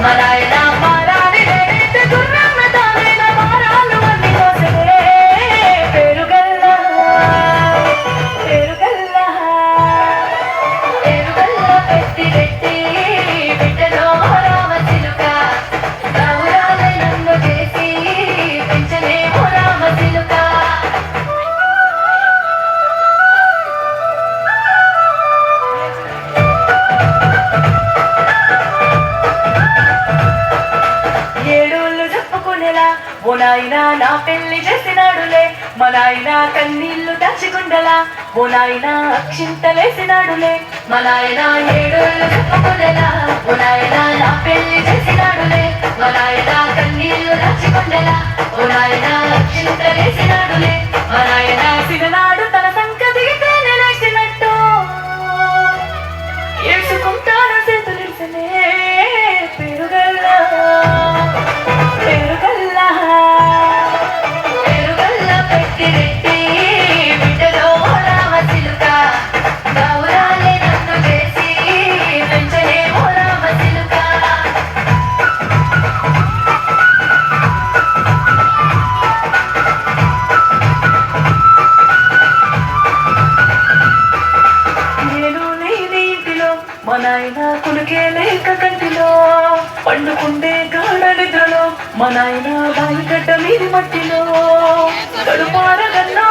మనాయన మారాలి లేడైతే గుర్రమ్మ తానైన మారాలు అన్ని మోసలే పేరుగల్లా పేరుగల్లా పేరుగల్లా పెట్టి రెట్టి బిడ్డలో రామ చిలుక రావురాలే నన్ను చేసి పెంచలే రామ చిలుక. ఓ నాయనా నా పెళ్లి చేసినాడులే మా నాయన కన్నీళ్లు దాచికుండలా ఓ నాయనా అక్షింతలేసినాడులే మా నాయన ఏడోళ్ళు చెప్పుకునేలా ఓ నాయనా నా పెళ్లి చేసినాడులే మా నాయన కన్నీళ్లు దాచికుండలా ఓ నాయనా అక్షింతలేసినాడులే మా నాయన సిననాడు తన సంక దిగితే నేనేసినట్టు ఏడ్చుకుంటాను చేతులిసనే పేరుగల్లా పేరుగల్లా పేరుగల్లా పెట్టి రెట్టి బిడ్డలో రామ చిలుక గౌరాలే నన్ను చేసి పెంచలే రామ చిలుక. నేను లేని ఇంటిలో మా నాయన కొడుకే లేక కంటిలో పండుకుండే గాఢ నిద్రలో మా నాయన బాయిగడ్డ మీది మట్టిలో గడుపారగన్నా